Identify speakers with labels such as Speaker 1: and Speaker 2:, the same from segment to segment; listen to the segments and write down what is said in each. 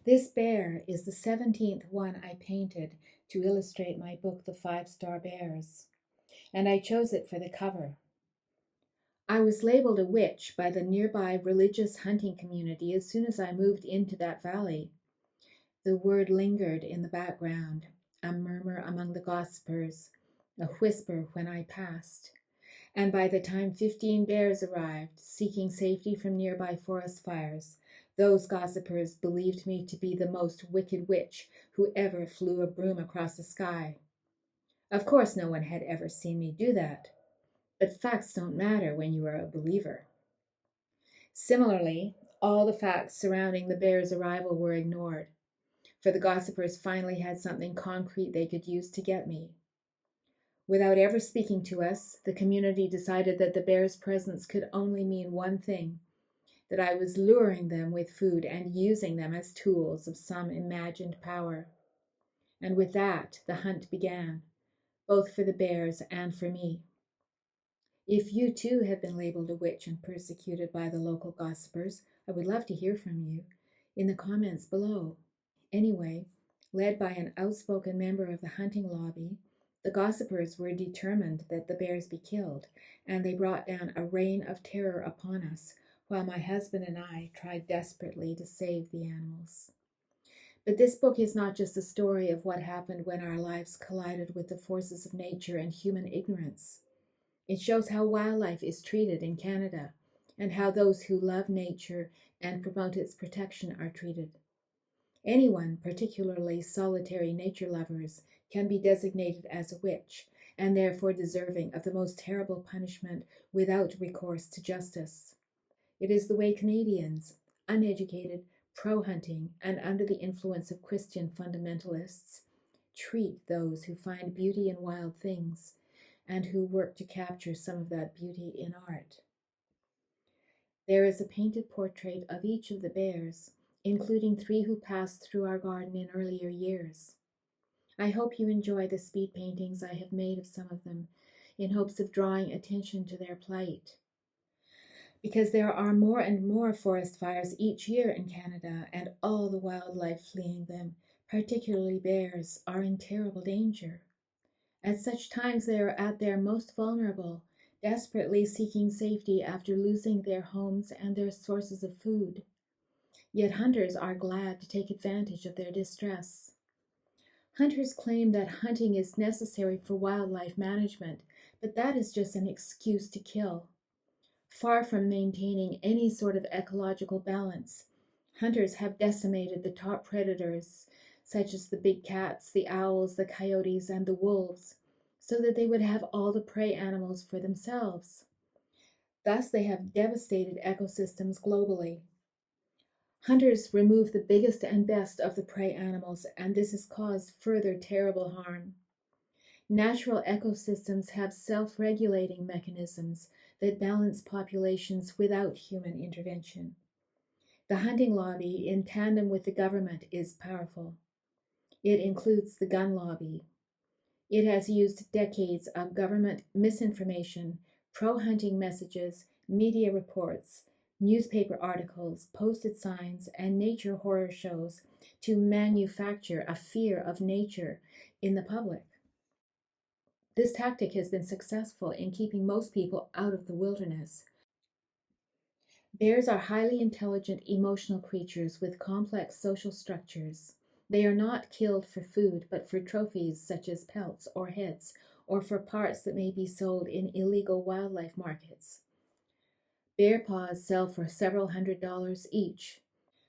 Speaker 1: This bear is the 17th one I painted to illustrate my book, The Five-Star Bears, and I chose it for the cover. I was labeled a witch by the nearby religious hunting community as soon as I moved into that valley. The word lingered in the background, a murmur among the gossipers, a whisper when I passed. And by the time 15 bears arrived, seeking safety from nearby forest fires, those gossipers believed me to be the most wicked witch who ever flew a broom across the sky. Of course, no one had ever seen me do that, but facts don't matter when you are a believer. Similarly, all the facts surrounding the bears' arrival were ignored, for the gossipers finally had something concrete they could use to get me. Without ever speaking to us, the community decided that the bear's presence could only mean one thing, that I was luring them with food and using them as tools of some imagined power. And with that, the hunt began, both for the bears and for me. If you too have been labeled a witch and persecuted by the local gossipers, I would love to hear from you in the comments below. Anyway, led by an outspoken member of the hunting lobby, the gossipers were determined that the bears be killed, and they brought down a reign of terror upon us, while my husband and I tried desperately to save the animals. But this book is not just a story of what happened when our lives collided with the forces of nature and human ignorance. It shows how wildlife is treated in Canada, and how those who love nature and promote its protection are treated. Anyone, particularly solitary nature lovers, can be designated as a witch, and therefore deserving of the most terrible punishment without recourse to justice. It is the way Canadians, uneducated, pro-hunting, and under the influence of Christian fundamentalists, treat those who find beauty in wild things and who work to capture some of that beauty in art. There is a painted portrait of each of the bears, including 3 who passed through our garden in earlier years. I hope you enjoy the speed paintings I have made of some of them, in hopes of drawing attention to their plight. Because there are more and more forest fires each year in Canada, and all the wildlife fleeing them, particularly bears, are in terrible danger. At such times they are at their most vulnerable, desperately seeking safety after losing their homes and their sources of food. Yet hunters are glad to take advantage of their distress. Hunters claim that hunting is necessary for wildlife management, but that is just an excuse to kill. Far from maintaining any sort of ecological balance, hunters have decimated the top predators, such as the big cats, the owls, the coyotes, and the wolves, so that they would have all the prey animals for themselves. Thus, they have devastated ecosystems globally. Hunters remove the biggest and best of the prey animals, and this has caused further terrible harm. Natural ecosystems have self-regulating mechanisms that balance populations without human intervention. The hunting lobby, in tandem with the government, is powerful. It includes the gun lobby. It has used decades of government misinformation, pro-hunting messages, media reports, newspaper articles, posted signs, and nature horror shows to manufacture a fear of nature in the public. This tactic has been successful in keeping most people out of the wilderness. Bears are highly intelligent, emotional creatures with complex social structures. They are not killed for food, but for trophies such as pelts or heads, or for parts that may be sold in illegal wildlife markets. Bear paws sell for several $100s each.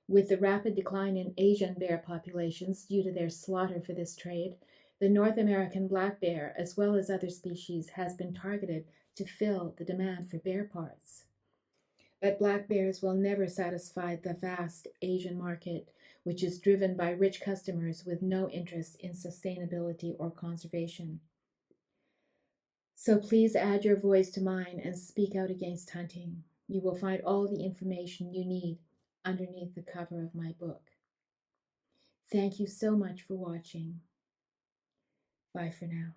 Speaker 1: With the rapid decline in Asian bear populations due to their slaughter for this trade, the North American black bear, as well as other species, has been targeted to fill the demand for bear parts. But black bears will never satisfy the vast Asian market, which is driven by rich customers with no interest in sustainability or conservation. So please add your voice to mine and speak out against hunting. You will find all the information you need underneath the cover of my book. Thank you so much for watching. Bye for now.